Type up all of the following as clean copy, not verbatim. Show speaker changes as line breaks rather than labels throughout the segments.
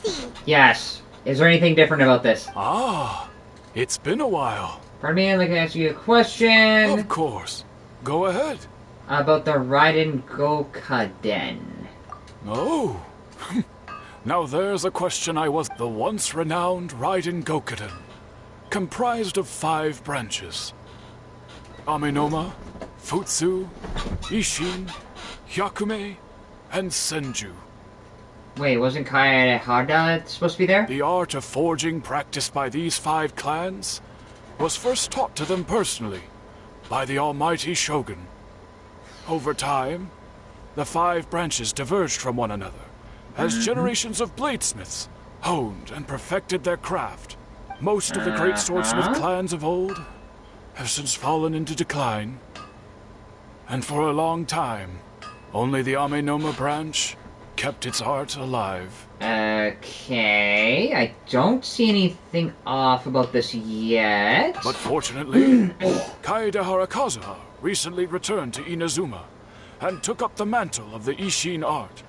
Smithy.
Yes. Is there anything different about this?
Ah, it's been a while.
Pardon me, I'd like to ask you a question.
Of course. Go ahead.
About the Raiden Gokaden.
Oh. Now there's a question I was. The once renowned Raiden Gokaden, comprised of 5 branches. Amenoma, Futsu, Ishin, Hyakume, and Senju.
Wait, wasn't Kaedehara supposed to be there?
The art of forging practiced by these 5 clans was first taught to them personally by the almighty Shogun. Over time, the 5 branches diverged from one another as generations of bladesmiths honed and perfected their craft. Most of the great swordsmith clans of old have since fallen into decline, and for a long time, only the Amenoma branch kept its art alive.
Okay, I don't see anything off about this yet.
But fortunately, Kaedehara Kazuha recently returned to Inazuma and took up the mantle of the Ishin art.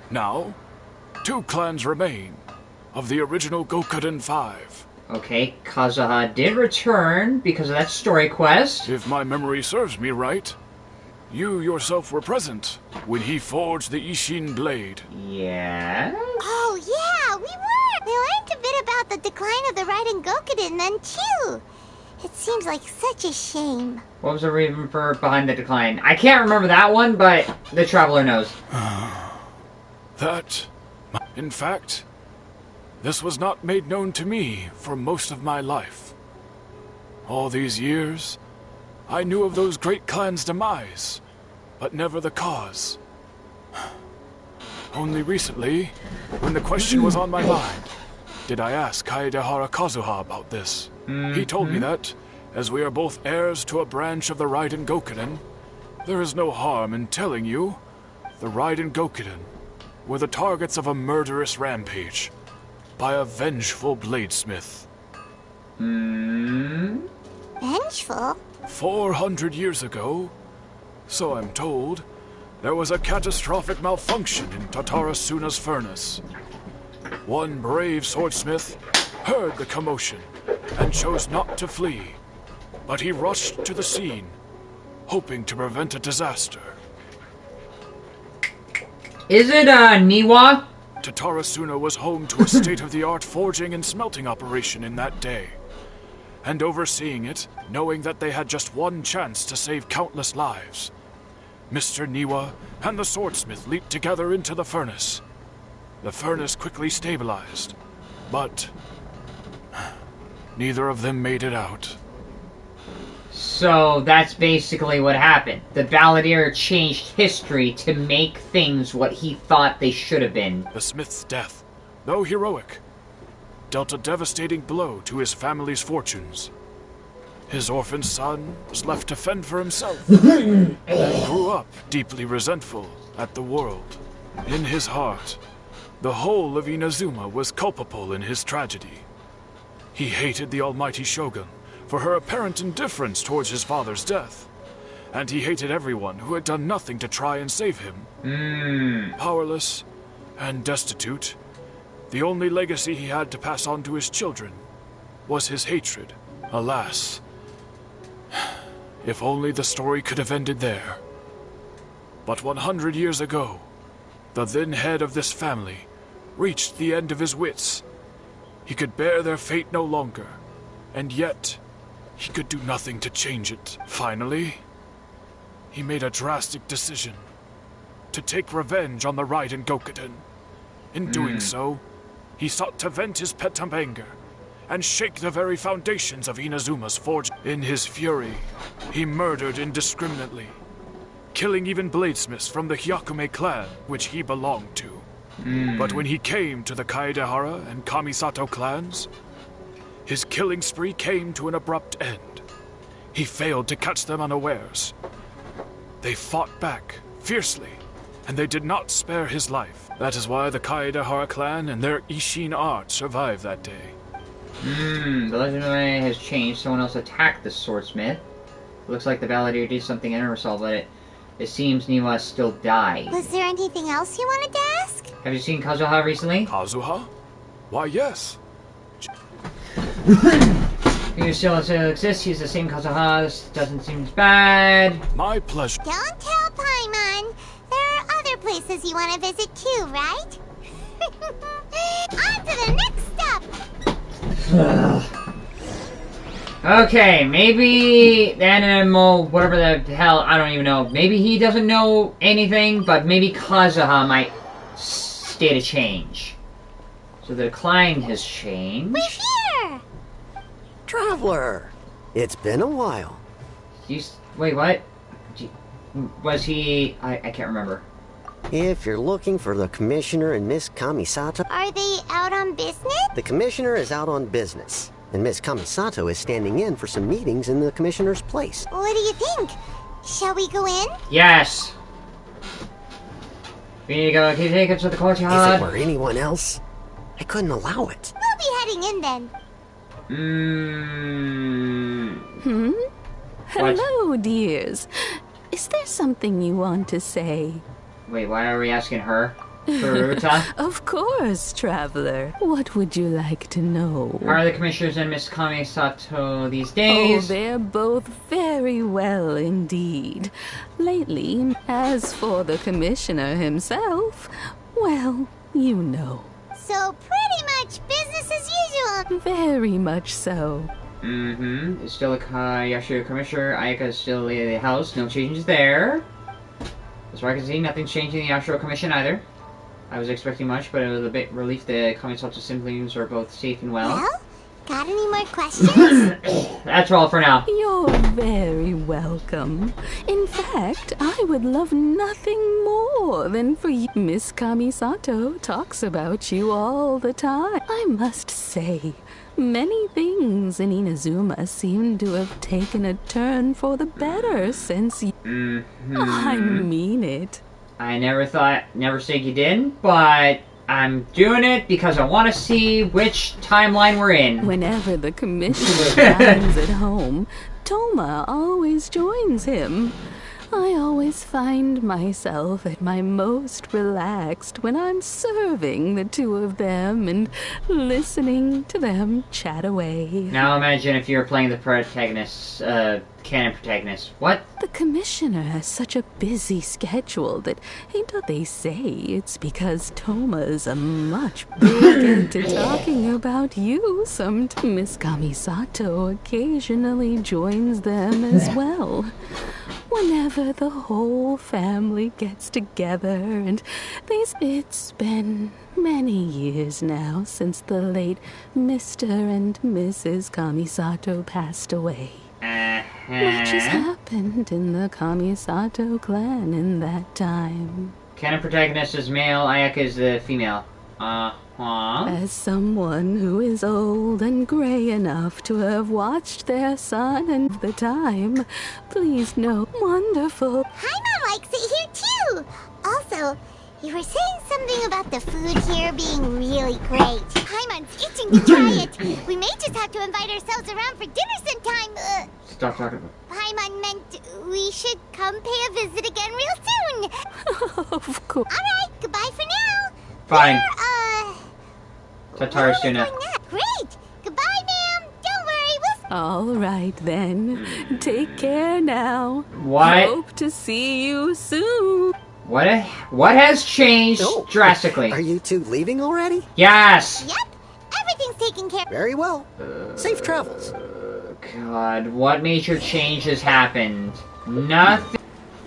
Now, 2 clans remain of the original Gokaden 5.
Okay, Kazuha did return because of that story quest.
If my memory serves me right, you yourself were present when he forged the Ishin blade.
Yeah?
Oh, yeah, we were. We learned a bit about the decline of the Raiden Gokaden then, too. It seems like such a shame.
What was the reason for behind the decline? I can't remember that one, but the Traveler knows.
In fact, this was not made known to me for most of my life. All these years, I knew of those great clans' demise, but never the cause. Only recently, when the question was on my mind, did I ask Kaedehara Kazuha about this. He told me that, as we are both heirs to a branch of the Raiden Gokaden, there is no harm in telling you the Raiden Gokaden were the targets of a murderous rampage by a vengeful bladesmith.
Vengeful?
400 years ago, so I'm told, there was a catastrophic malfunction in Tatarasuna's furnace. One brave swordsmith heard the commotion and chose not to flee, but he rushed to the scene, hoping to prevent a disaster.
Is it, Niwa?
Tatarasuna was home to a state-of-the-art forging and smelting operation in that day, and overseeing it, knowing that they had just one chance to save countless lives, Mr. Niwa and the swordsmith leaped together into the furnace. The furnace quickly stabilized, but neither of them made it out.
So that's basically what happened. The Balladeer changed history to make things what he thought they should have been.
The smith's death, though heroic, dealt a devastating blow to his family's fortunes. His orphan son was left to fend for himself, and grew up deeply resentful at the world. In his heart, the whole of Inazuma was culpable in his tragedy. He hated the almighty Shogun for her apparent indifference towards his father's death, and he hated everyone who had done nothing to try and save him. Powerless and destitute, the only legacy he had to pass on to his children was his hatred. Alas, if only the story could have ended there. But 100 years ago, the then head of this family reached the end of his wits. He could bear their fate no longer, and yet he could do nothing to change it. Finally, he made a drastic decision to take revenge on the Raiden Gokaden. In doing so, he sought to vent his pent up anger and shake the very foundations of Inazuma's forge. In his fury, he murdered indiscriminately, killing even bladesmiths from the Hyakume clan, which he belonged to. But when he came to the Kaedehara and Kamisato clans, his killing spree came to an abrupt end. He failed to catch them unawares. They fought back fiercely, and they did not spare his life. That is why the Kaedehara clan and their Ishin art survived that day.
The legend of the has changed. Someone else attacked the swordsmith. Looks like the Balladeer did something interesting, but it seems Niwa still died.
Was there anything else you wanted to ask?
Have you seen Kazuha recently?
Kazuha? Why, yes.
He still exists. He's the same Kazuha. This doesn't seem as bad.
My pleasure.
Don't tell Paimon. There are other places you want to visit too, right? On to the next stop!
Okay, maybe the animal, whatever the hell, I don't even know. Maybe he doesn't know anything, but maybe Kazuha might state a change. So the decline has changed.
We're here!
Traveler! It's been a while.
Wait, what? Was he... I can't remember.
If you're looking for the Commissioner and Miss Kamisato...
Are they out on business?
The Commissioner is out on business, and Miss Kamisato is standing in for some meetings in the Commissioner's place.
What do you think? Shall we go in?
Yes! We need to go. Can you take us to the courtyard?
If it were anyone else, I couldn't allow it.
We'll be heading in then.
Hello, dears. Is there something you want to say?
Wait, why are we asking her? Furuta?
Of course, traveler. What would you like to know?
How are the commissioners and Miss Kamisato these
Oh,
days?
they're both very well indeed. Lately, as for the commissioner himself, well, you know.
So pretty much business as usual.
Very much so.
Mm-hmm. It's still a Yashiro commissioner. Ayaka is still in the house. No changes there. As far as I can see, nothing's changing in the Yashiro commission either. I was expecting much, but it was a bit relief the Kamisato siblings are both safe and well.
Well, got any more questions?
That's all for now.
You're very welcome. In fact, I would love nothing more than for you. Miss Kamisato talks about you all the time. I must say, many things in Inazuma seem to have taken a turn for the better since you... I mean it.
I never said you didn't, but I'm doing it because I want to see which timeline we're in.
Whenever the commissioner dines at home, Toma always joins him. I always find myself at my most relaxed when I'm serving the two of them and listening to them chat away.
Now imagine if you were playing the protagonist, canon protagonist. What?
The commissioner has such a busy schedule that ain't what they say it's because Toma's a much big into talking about you sometimes. Miss Kamisato occasionally joins them as well. Whenever the whole family gets together, and it's been many years now since the late Mr. and Mrs. Kamisato passed away. Much has happened in the Kamisato clan in that time.
Canon protagonist is male, Ayaka is the female.
As someone who is old and gray enough to have watched their son and the time, please know, wonderful.
Paimon likes it here too. Also, you were saying something about the food here being really great. Paimon's itching to try it. We may just have to invite ourselves around for dinner sometime.
Stop talking about
Paimon meant we should come pay a visit again real soon.
Of course.
Alright, goodbye for now.
Fine.
Where
Tatarasuna.
Great. Goodbye, ma'am. Don't worry, we'll...
All right then. Take care now.
What?
Hope to see you soon.
What has changed drastically?
Are you two leaving already?
Yes!
Yep. Everything's taken care of.
Very well. Safe travels.
God, what major change has happened? Nothing.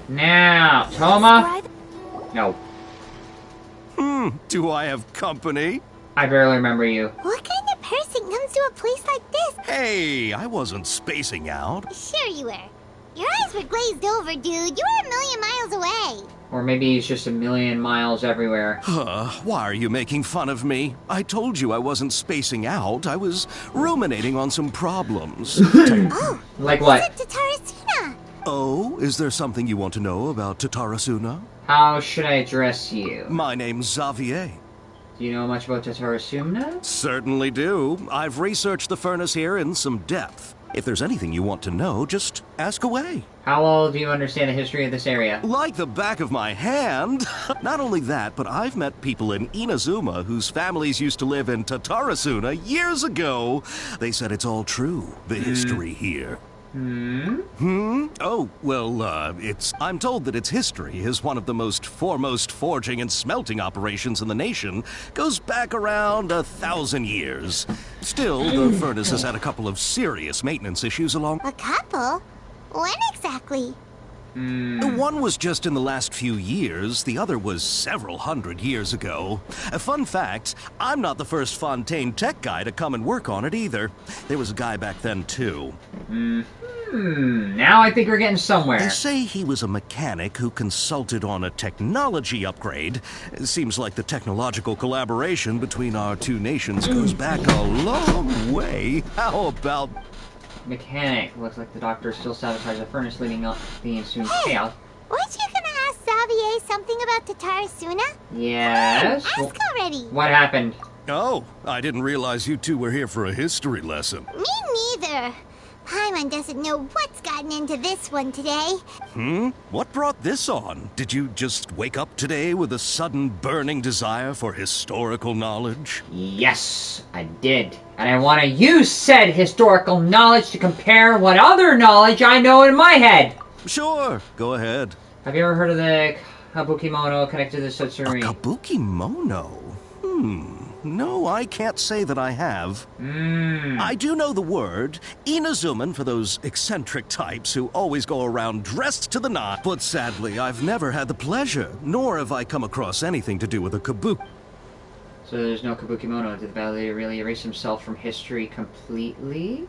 Now, Toma? No.
Do I have company?
I barely remember you.
What kind of person comes to a place like this?
Hey, I wasn't spacing out.
Sure you were. Your eyes were glazed over, dude. You were a million miles away.
Or maybe he's just a million miles everywhere.
Why are you making fun of me? I told you I wasn't spacing out. I was ruminating on some problems.
Like what?
It's Tatarasuna.
Oh, is there something you want to know about Tatarasuna?
How should I address you?
My name's Xavier.
Do you know much about Tatarasuna?
Certainly do. I've researched the furnace here in some depth. If there's anything you want to know, just ask away.
How well do you understand the history of this area?
Like the back of my hand. Not only that, but I've met people in Inazuma whose families used to live in Tatarasuna years ago. They said it's all true, the history here. Oh, well, I'm told that its history is one of the most foremost forging and smelting operations in the nation. Goes back around 1,000 years. Still, the furnace has had a couple of serious maintenance issues along...
A couple? When exactly?
One was just in the last few years, the other was several hundred years ago. A fun fact, I'm not the first Fontaine tech guy to come and work on it either. There was a guy back then, too.
Now I think we're getting somewhere.
They say he was a mechanic who consulted on a technology upgrade. It seems like the technological collaboration between our two nations goes back a long way. How about...
Mechanic. Looks like the doctor still sabotaged the furnace, leading up the ensuing chaos.
Weren't you gonna ask Xavier something about Tatarasuna?
Yes?
Ask already.
What happened?
Oh, I didn't realize you two were here for a history lesson.
Me neither. Paimon doesn't know what's gotten into this one today.
What brought this on? Did you just wake up today with a sudden burning desire for historical knowledge?
Yes, I did. And I want to use said historical knowledge to compare what other knowledge I know in my head.
Sure, go ahead.
Have you ever heard of the Kabukimono connected to the Satsuri?
Kabukimono? No, I can't say that I have. I do know the word. Inazuman for those eccentric types who always go around dressed to the nines. But sadly, I've never had the pleasure, nor have I come across anything to do with a kabuki.
So there's no Kabukimono. Did the Balladeer really erase himself from history completely?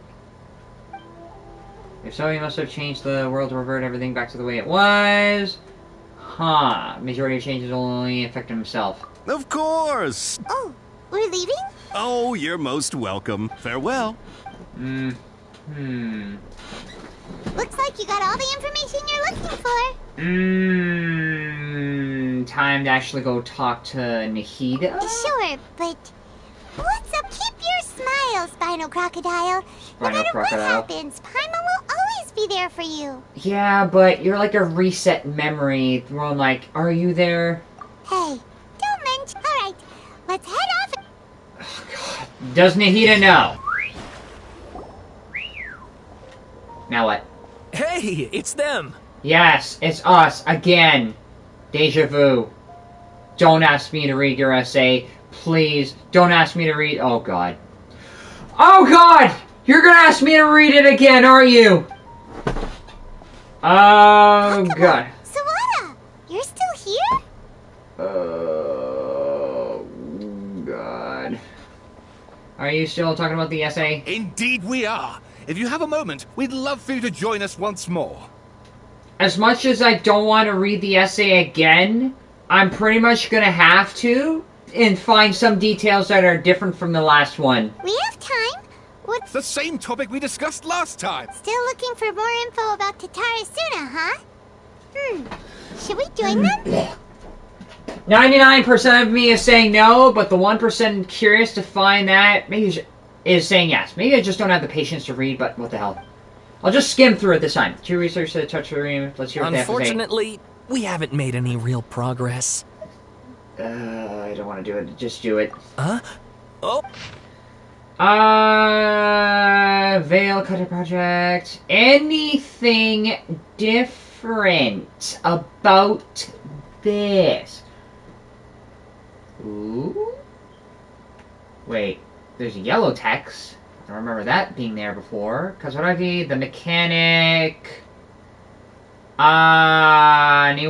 If so, he must have changed the world to revert everything back to the way it was. Huh. Majority of changes only affect himself.
Of course!
Oh, we're leaving?
Oh, you're most welcome. Farewell.
Looks like you got all the information you're looking for.
Time to actually go talk to Nahida?
Sure, but what's up? Keep your smile, Spinal Crocodile. No
Spinal
matter
Crocodile.
what happens, Paimon will always be there for you.
Yeah, but you're like a reset memory where I'm like, are you there?
Hey, don't mention. All right, let's head off.
Does Nahida know? Now what?
Hey, it's them!
Yes, it's us, again. Deja vu. Don't ask me to read your essay. Please, don't ask me to read... Oh, God. Oh, God! You're gonna ask me to read it again, aren't you? Oh, God.
Sawada, you're still here?
Oh, God. Are you still talking about the essay?
Indeed we are! If you have a moment, we'd love for you to join us once more.
As much as I don't want to read the essay again, I'm pretty much gonna have to, and find some details that are different from the last one.
We have time. What's
The same topic we discussed last time!
still looking for more info about Tatarasuna, huh? Should we join them?
99% of me is saying no, but the 1% curious to find that maybe is saying yes. Maybe I just don't have the patience to read, but what the hell. I'll just skim through it this time. Do research the touch room. Let's hear what they have to say.
Unfortunately, we haven't made any real progress.
I don't want to do it. Just do it.
Huh? Oh,
Veil Cutter Project. Anything different about this? Ooh. Wait, there's yellow text. I don't remember that being there before. Kazuragi, the mechanic. Niwa.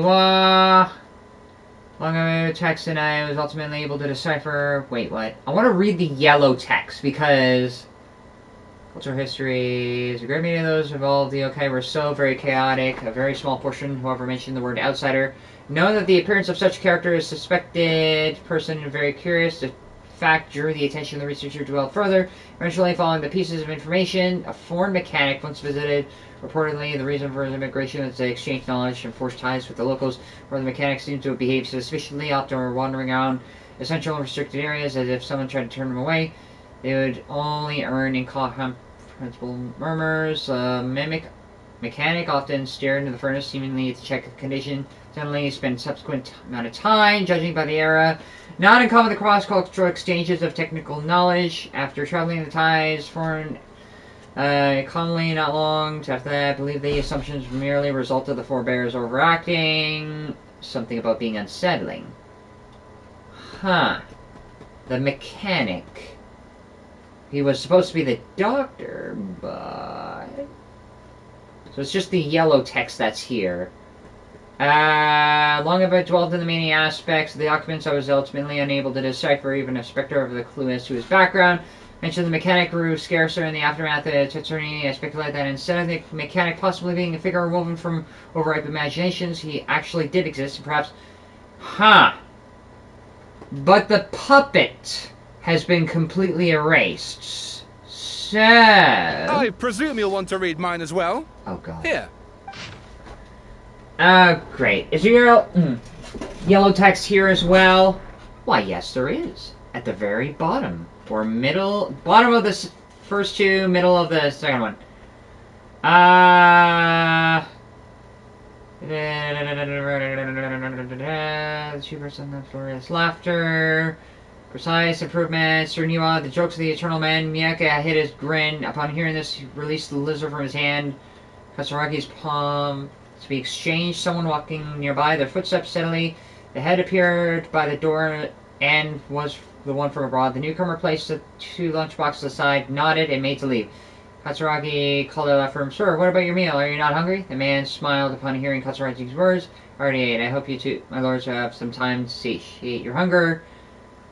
Long text, and I was ultimately able to decipher. Wait, what? I want to read the yellow text because cultural histories. A great many of those involved the yokai were so very chaotic. A very small portion, however, mentioned the word outsider. Know that the appearance of such character is suspected person very curious. The fact drew the attention of the researcher to dwell further. Eventually, following the pieces of information, a foreign mechanic once visited. Reportedly, the reason for his immigration was to exchange knowledge and forge ties with the locals, where the mechanic seemed to have behaved suspiciously, often wandering around essential and restricted areas as if someone tried to turn him away. They would only earn Principal murmurs. Mechanic often stared into the furnace, seemingly to check the condition. Suddenly, spent subsequent amount of time, judging by the era, not in common with the cross-cultural exchanges of technical knowledge. After traveling the ties, foreign commonly not long after that, I believe the assumptions were merely a result of the forebears overacting. Something about being unsettling. Huh. The mechanic. He was supposed to be the doctor, but... So it's just the yellow text that's here. Long have I dwelt in the many aspects of the documents, I was ultimately unable to decipher even a specter of the clue as to his background. Mentioned the mechanic grew scarcer in the aftermath of Tetsurini. I speculate that instead of the mechanic possibly being a figure woven from overripe imaginations, he actually did exist, and perhaps... Huh. But the puppet has been completely erased. So...
I presume you'll want to read mine as well.
Oh, God.
Here.
Great. Is there yellow text here as well? Why, yes, there is. At the very bottom. Or middle... Bottom of the first two, middle of the second one. The 2% on the floor is laughter. Precise improvements. Surniwa, the jokes of the eternal man. Miyake hid his grin. Upon hearing this, he released the lizard from his hand. Katsuragi's palm to be exchanged. Someone walking nearby. Their footsteps steadily. The head appeared by the door and was the one from abroad. The newcomer placed the 2 lunchboxes aside, nodded, and made to leave. Katsuragi called out after him, "Sir, what about your meal? Are you not hungry?" The man smiled upon hearing Katsuragi's words. "I already ate. I hope you two, my lords, have some time to satiate your hunger."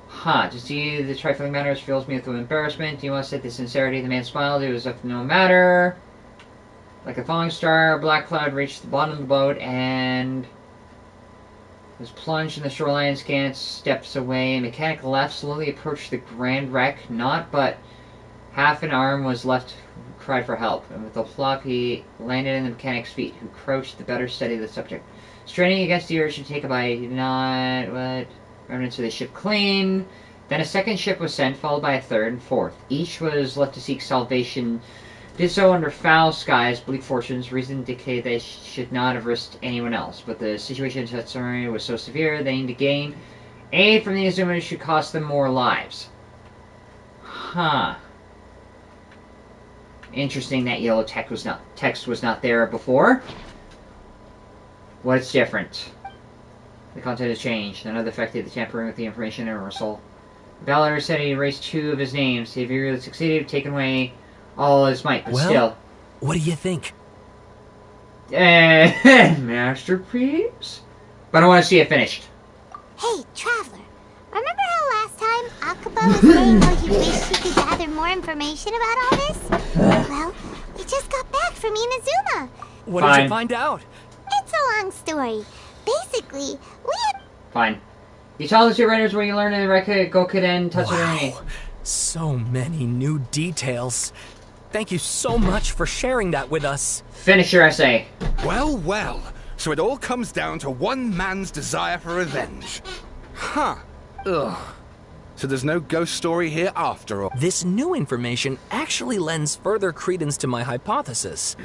Huh, to see the trifling matters fills me with embarrassment. Do you want to say the sincerity? The man smiled. It was of no matter. Like a falling star, a black cloud reached the bottom of the boat and was plunged in the shoreline, scant steps away. A mechanic left, slowly approached the grand wreck. Not but half an arm was left, cried for help, and with a flop he landed in the mechanic's feet, who crouched to better steady the subject. Straining against the urge to take a bite, not what remnants of the ship clean. Then a second ship was sent, followed by a third and fourth. Each was left to seek salvation. Did so under foul skies, bleak fortunes. Reason dictated they should not have risked anyone else. But the situation in Tetsurini was so severe, they needed to gain aid from the Inuzumas should cost them more lives. Huh. Interesting that yellow text was not there before. What's different? The content has changed. None of the affected the tampering with the information in her soul. Balladeer said he erased 2 of his names. If he really succeeded, taken away all his might, but still.
What do you think?
Masterpiece? But I want to see it finished.
Hey, Traveler. Remember how last time Akaba was saying how he wished he could gather more information about all this? Well, we just got back from Inazuma.
What did you find out?
It's a long story. Basically, we had...
Fine. You tell the 2 writers where you learned in Gokuden Tetsurini.
Wow. So many new details. Thank you so much for sharing that with us.
Finish your essay.
Well, well. So it all comes down to one man's desire for revenge. Huh. Ugh. So there's no ghost story here after all.
This new information actually lends further credence to my hypothesis.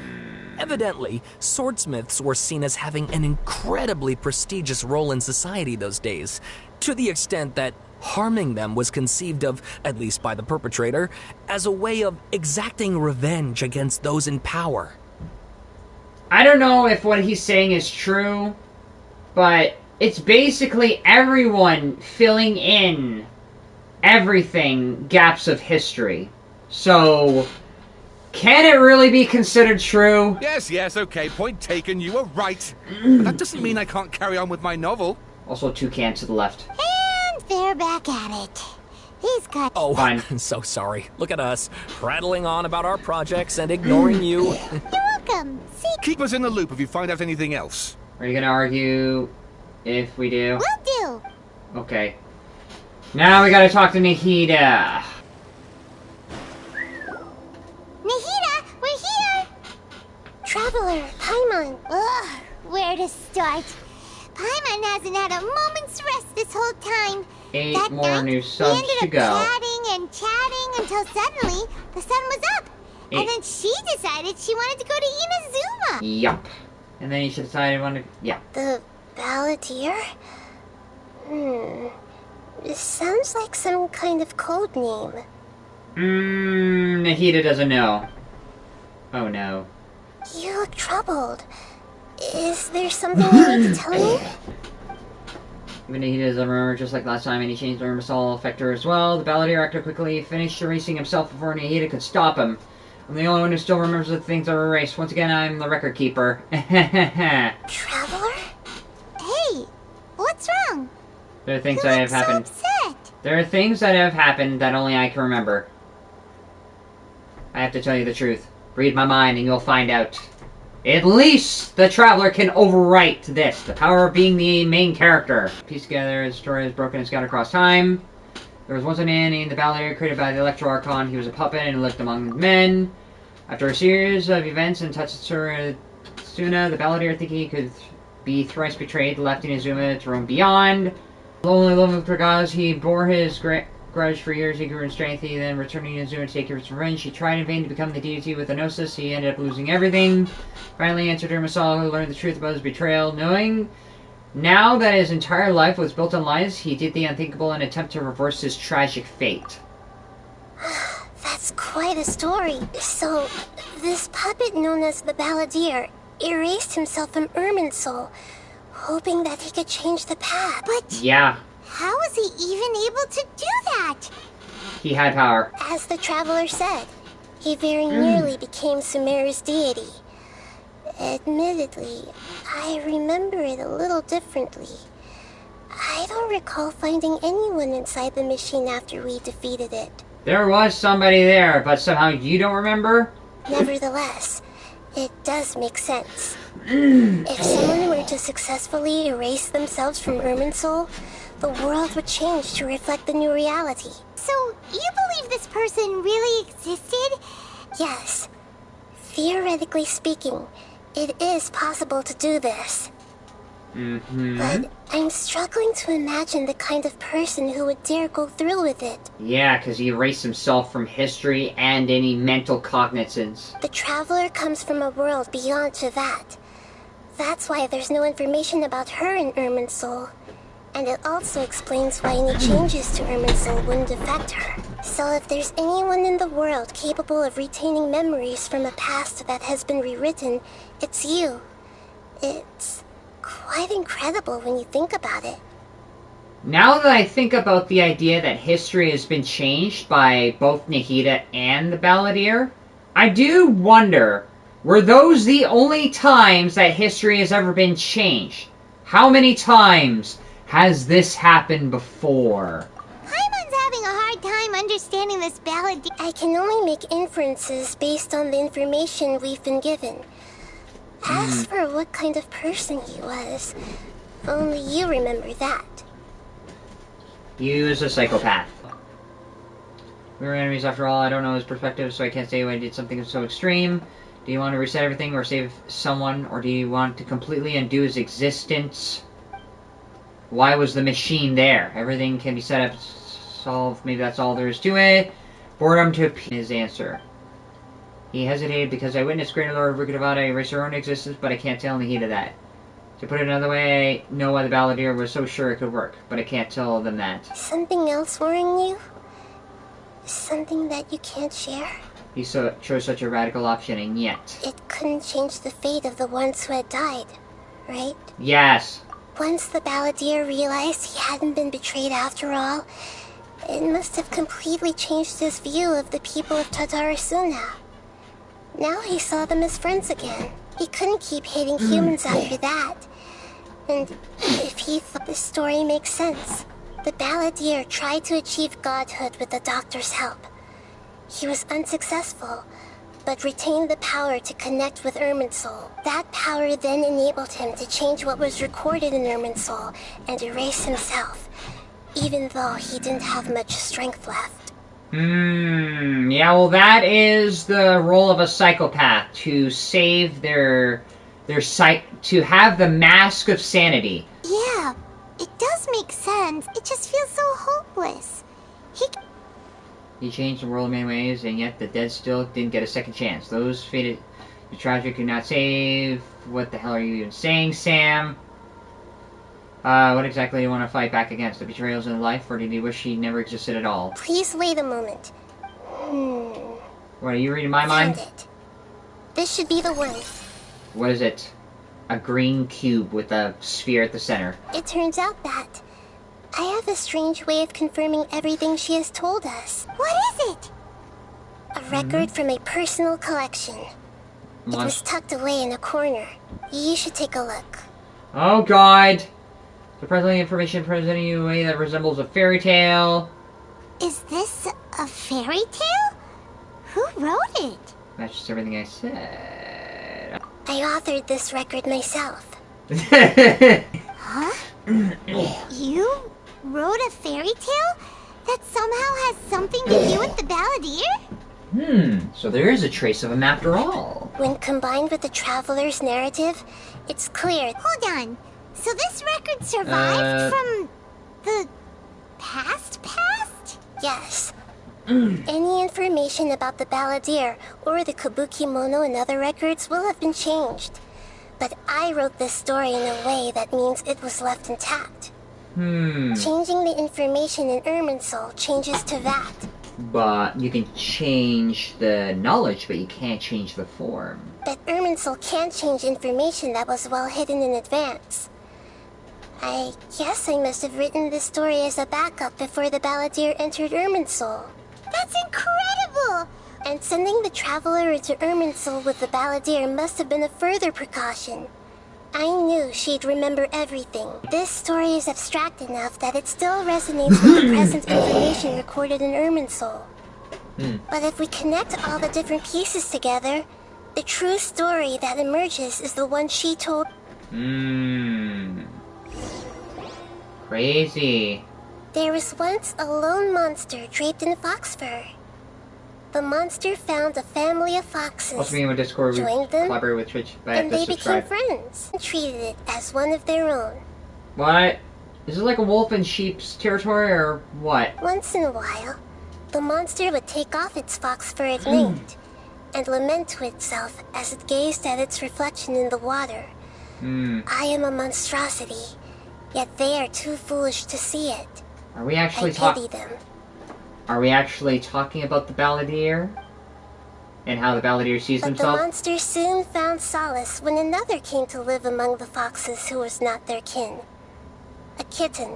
Evidently, swordsmiths were seen as having an incredibly prestigious role in society those days, to the extent that harming them was conceived of, at least by the perpetrator, as a way of exacting revenge against those in power.
I don't know if what he's saying is true, but it's basically everyone filling in everything gaps of history. So, can it really be considered true?
Yes, okay, point taken, you were right. But that doesn't mean I can't carry on with my novel.
Also 2 cans to the left.
And they're back at it. He's got...
Oh,
fine.
I'm so sorry. Look at us, prattling on about our projects and ignoring you.
You're welcome. See...
Keep us in the loop if you find out anything else.
Are you gonna argue if we do?
Will do.
Okay. Now we gotta talk to Nihida.
Nihida, we're here! Traveler, Paimon. Ugh, where to start? Paimon hasn't had a moment's rest this whole time.
8
That
more
night,
new subs
we ended
to
up
go.
chatting and chatting until suddenly the sun was up. And then she decided she wanted to go to Inazuma.
Yup. And then she decided wanted. Yeah.
The Balladeer? It sounds like some kind of code name.
Nahida doesn't know. Oh no.
You look troubled. Is there something you need to tell me?
Even Nahida doesn't remember, just like last time, and he changed the Irmisol affect her as well. The Balladeer actor quickly finished erasing himself before Nahida could stop him. I'm the only one who still remembers the things that were erased. Once again, I'm the record keeper.
Traveler? Hey, what's wrong?
There are things that have happened.
Upset.
There are things that have happened that only I can remember. I have to tell you the truth. Read my mind and you'll find out. At least the Traveler can overwrite this. The power of being the main character. Piece together, his story is broken and scattered across time. There was once a man named the Balladeer, created by the Electro Archon. He was a puppet and lived among men. After a series of events in Tatsura Suna, the Balladeer, thinking he could be thrice betrayed, left Inazuma to roam beyond. Lonely loving for gods, he bore his grudge for years. He grew in strength. He then returned to Inazuma to take his revenge. He tried in vain to become the deity with the Gnosis. He ended up losing everything. Finally entered Irmisol, who learned the truth about his betrayal. Knowing now that his entire life was built on lies, he did the unthinkable in an attempt to reverse his tragic fate.
That's quite a story. So, this puppet known as the Balladeer erased himself from Irminsul, hoping that he could change the path. But
yeah.
How was he even able to do that?
He had power.
As the Traveler said, he very nearly became Sumeru's deity. Admittedly, I remember it a little differently. I don't recall finding anyone inside the machine after we defeated it.
There was somebody there, but somehow you don't remember?
Nevertheless, it does make sense. If someone were to successfully erase themselves from Irminsul, the world would change to reflect the new reality. So, you believe this person really existed? Yes. Theoretically speaking, it is possible to do this. But I'm struggling to imagine the kind of person who would dare go through with it.
Yeah, because he erased himself from history and any mental cognizance.
The Traveler comes from a world beyond to that. That's why there's no information about her in Irminsul. And it also explains why any changes to Irminsul wouldn't affect her. So if there's anyone in the world capable of retaining memories from a past that has been rewritten, it's you. It's quite incredible when you think about it.
Now that I think about the idea that history has been changed by both Nahida and the Balladeer, I do wonder, were those the only times that history has ever been changed? How many times has this happened before?
Paimon's having a hard time understanding this Balladeer. I can only make inferences based on the information we've been given. As for what kind of person he was, only you remember that.
He was a psychopath. We were enemies after all. I don't know his perspective, so I can't say why I did something so extreme. Do you want to reset everything or save someone, or do you want to completely undo his existence? Why was the machine there? Everything can be set up, solved. Maybe that's all there is to it. Boredom to his answer. He hesitated because I witnessed Greater Lord Rukadavada erase her own existence, but I can't tell Nahida that. To put it another way, I know why the Balladeer was so sure it could work, but I can't tell them that.
Something else worrying you? Something that you can't share?
He chose such a radical option, and yet...
It couldn't change the fate of the ones who had died, right?
Yes.
Once the Balladeer realized he hadn't been betrayed after all, it must have completely changed his view of the people of Tatarasuna. Now he saw them as friends again. He couldn't keep hating humans after that. And if he thought this story makes sense, the Balladeer tried to achieve godhood with the Doctor's help. He was unsuccessful, but retained the power to connect with Irminsul. That power then enabled him to change what was recorded in Irminsul and erase himself, even though he didn't have much strength left.
Yeah, well that is the role of a psychopath, to save their to have the mask of sanity.
Yeah, it does make sense. It just feels so hopeless.
He changed the world in many ways, and yet the dead still didn't get a second chance. Those fated the tragic could not save. What the hell are you even saying, Sam? What exactly do you want to fight back against? The betrayals in life, or did you wish he never existed at all?
Please wait a moment.
What, are you reading my mind?
Found it. This should be the one.
What is it? A green cube with a sphere at the center.
It turns out that I have a strange way of confirming everything she has told us. What is it? A record from a personal collection. It was tucked away in a corner. You should take a look.
Oh god! Surprisingly, information presenting you in a way that resembles a fairy tale.
Is this a fairy tale? Who wrote it?
Matches everything I said.
I authored this record myself. Huh? You wrote a fairy tale that somehow has something to do with the Balladeer?
So there is a trace of him after all.
When combined with the Traveler's narrative, it's clear. Hold on. So this record survived from the past? Yes. Any information about the Balladeer or the Kabukimono and other records will have been changed. But I wrote this story in a way that means it was left intact. Changing the information in Irminsul changes to that.
But you can change the knowledge, but you can't change the form.
But Irminsul can't change information that was well hidden in advance. I guess I must have written this story as a backup before the Balladeer entered Irminsul. That's incredible! And sending the Traveler into Irminsul with the Balladeer must have been a further precaution. I knew she'd remember everything. This story is abstract enough that it still resonates with the present information recorded in Irminsul. But if we connect all the different pieces together, the true story that emerges is the one she told.
Crazy.
There was once a lone monster draped in fox fur. The monster found a family of foxes,
Also, being with Discord, we
joined them,
collaborate with Twitch, but
and they became
subscribe.
friends and treated it as one of their own.
What? Is it like a wolf in sheep's territory, or what?
Once in a while, the monster would take off its fox fur at night and lament to itself as it gazed at its reflection in the water. I am a monstrosity, yet they are too foolish to see it.
Are we actually
I pity them.
Are we actually talking about the Balladeer? And how the Balladeer sees
But
himself?
the monster soon found solace when another came to live among the foxes who was not their kin. A kitten,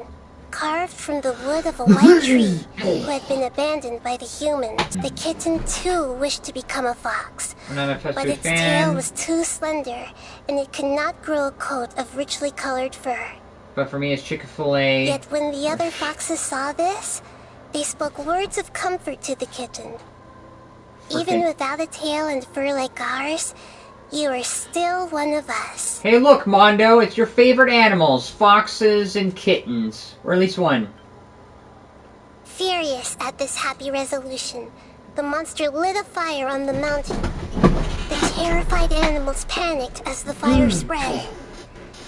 carved from the wood of a white tree, who had been abandoned by the humans. The kitten too wished to become a fox, but its tail was too slender, and it could not grow a coat of richly colored fur.
But for me, it's Chick-fil-A.
Yet when the other foxes saw this, they spoke words of comfort to the kitten. Even without a tail and fur like ours, you are still one of us.
Hey look, Mondo, it's your favorite animals, foxes and kittens. Or at least one.
Furious at this happy resolution, the monster lit a fire on the mountain. The terrified animals panicked as the fire spread.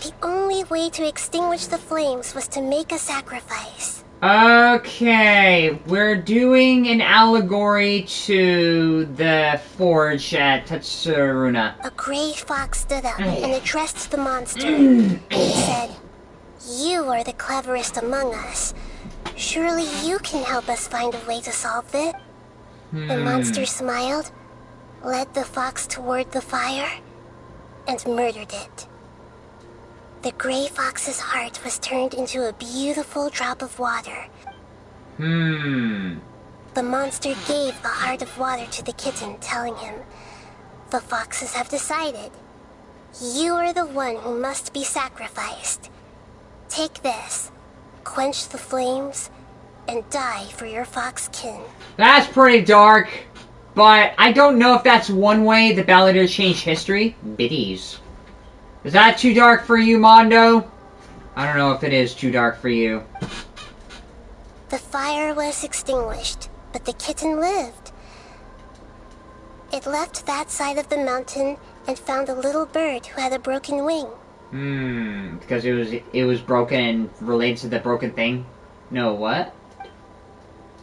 The only way to extinguish the flames was to make a sacrifice.
Okay, we're doing an allegory to the forge at Tatsuruna.
A gray fox stood up and addressed the monster. It said, "You are the cleverest among us. Surely you can help us find a way to solve this." The monster smiled, led the fox toward the fire, and murdered it. The gray fox's heart was turned into a beautiful drop of water. The monster gave the heart of water to the kitten, telling him, "The foxes have decided. You are the one who must be sacrificed. Take this, quench the flames, and die for your fox kin."
That's pretty dark, but I don't know if that's one way the Balladeer changed history. Biddies. Is that too dark for you, Mondo? I don't know if it is too dark for you.
The fire was extinguished, but the kitten lived. It left that side of the mountain and found a little bird who had a broken wing.
Because it was broken and related to the broken thing? No, what?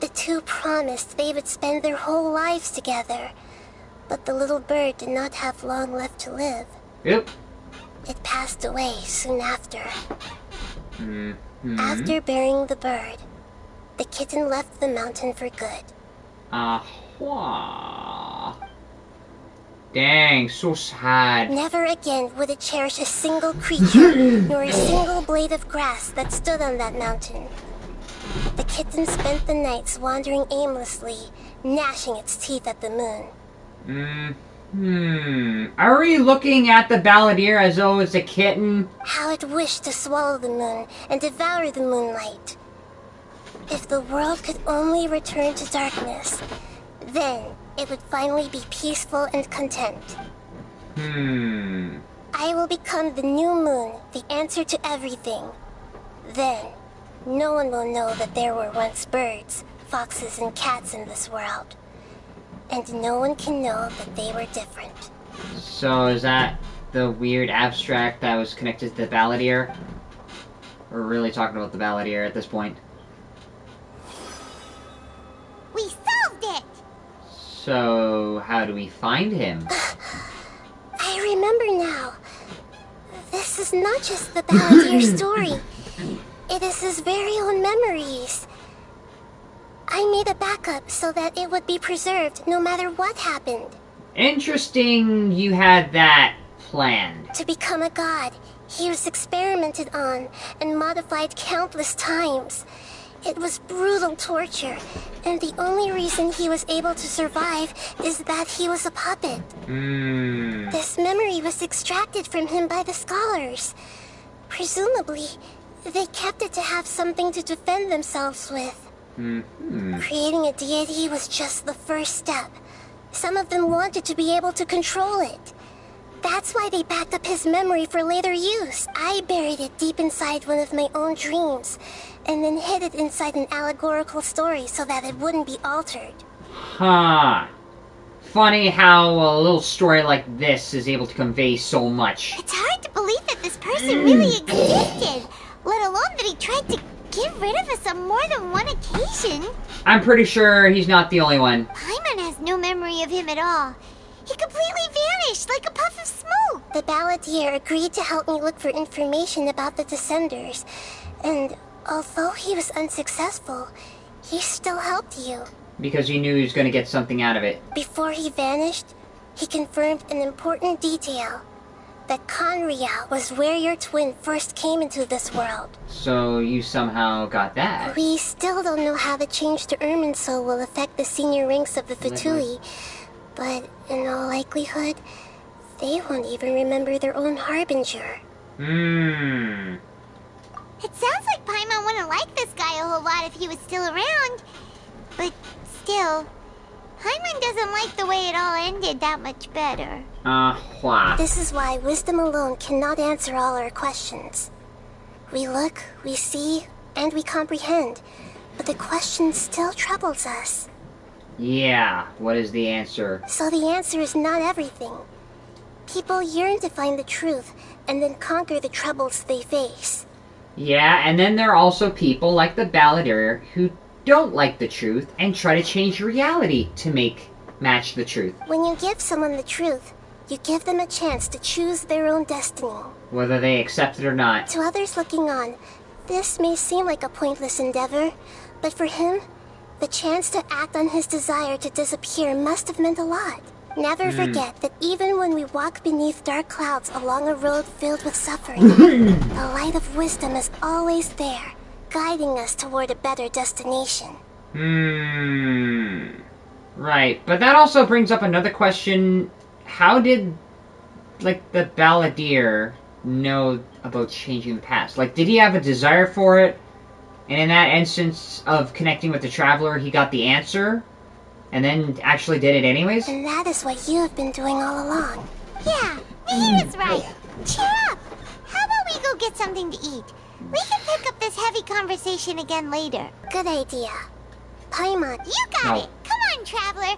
The two promised they would spend their whole lives together, but the little bird did not have long left to live.
Yep.
It passed away soon after. After burying the bird, the kitten left the mountain for good.
Ahwa. Dang, so sad.
Never again would it cherish a single creature, nor a single blade of grass that stood on that mountain. The kitten spent the nights wandering aimlessly, gnashing its teeth at the moon.
Are we looking at the balladeer as though it's a kitten?
How it wished to swallow the moon and devour the moonlight. If the world could only return to darkness, then it would finally be peaceful and content. I will become the new moon, the answer to everything. Then, no one will know that there were once birds, foxes, and cats in this world. And no one can know that they were different.
So is that the weird abstract that was connected to the balladeer? We're really talking about the balladeer at this point.
We solved it!
So, how do we find him?
I remember now. This is not just the balladeer story. It is his very own memories. I made a backup so that it would be preserved no matter what happened.
Interesting you had that planned.
To become a god, he was experimented on and modified countless times. It was brutal torture, and the only reason he was able to survive is that he was a puppet. This memory was extracted from him by the scholars. Presumably, they kept it to have something to defend themselves with. Creating a deity was just the first step. Some of them wanted to be able to control it. That's why they backed up his memory for later use. I buried it deep inside one of my own dreams, and then hid it inside an allegorical story so that it wouldn't be altered.
Funny how a little story like this is able to convey so much.
It's hard to believe that this person really existed, let alone that he tried to get rid of us on more than one occasion.
I'm pretty sure he's not the only one.
Paimon has no memory of him at all. He completely vanished like a puff of smoke. The balladeer agreed to help me look for information about the Descenders, and although he was unsuccessful, he still helped you.
Because he knew he was going to get something out of it.
Before he vanished, he confirmed an important detail. That Conria was where your twin first came into this world.
So you somehow got that.
We still don't know how the change to Irminsul will affect the senior ranks of the Fatui, but in all likelihood, they won't even remember their own Harbinger. It sounds like Paimon wouldn't like this guy a whole lot if he was still around. But still, Paimon doesn't like the way it all ended that much better. This is why wisdom alone cannot answer all our questions. We look, we see, and we comprehend, but the question still troubles us.
Yeah, what is the answer?
So the answer is not everything. People yearn to find the truth, and then conquer the troubles they face.
Yeah, and then there are also people like the balladeer who don't like the truth and try to change reality to match the truth.
When you give someone the truth, you give them a chance to choose their own destiny.
Whether they accept it or not.
To others looking on, this may seem like a pointless endeavor, but for him, the chance to act on his desire to disappear must have meant a lot. Never forget that even when we walk beneath dark clouds along a road filled with suffering, the light of wisdom is always there, guiding us toward a better destination.
Right, but that also brings up another question. How did, the balladeer know about changing the past? Did he have a desire for it? And in that instance of connecting with the Traveler, he got the answer? And then actually did it anyways?
And that is what you have been doing all along. Yeah, Nate is right. Cheer up! How about we go get something to eat? We can pick up this heavy conversation again later. Good idea. Paimon, you got it! Come on, Traveler!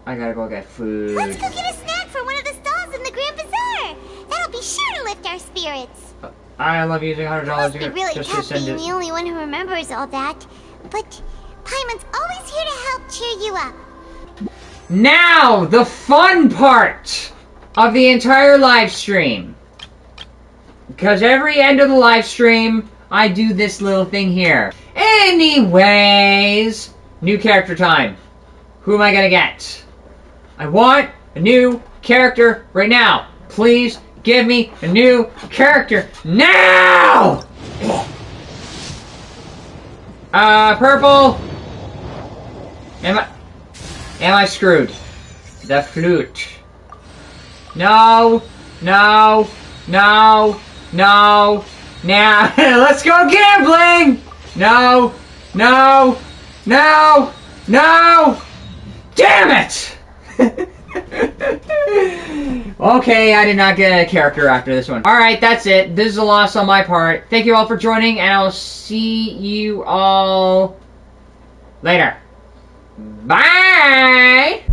I gotta go get food.
Let's go get a snack from one of the stalls in the Grand Bazaar! That'll be sure to lift our spirits!
I love using $100
Must be really
just
tough
to send
being
it.
the only one who remembers all that. But Paimon's always here to help cheer you up.
Now, the fun part of the entire live stream. Because every end of the live stream, I do this little thing here. Anyways, new character time. Who am I gonna get? I want a new character right now. Please give me a new character now! Purple. Am I screwed? The flute. No. No. No. No. Now, let's go gambling! No. No. No. No. Damn it! Okay, I did not get a character after this one. Alright, that's it. This is a loss on my part. Thank you all for joining, and I'll see you all later. Bye!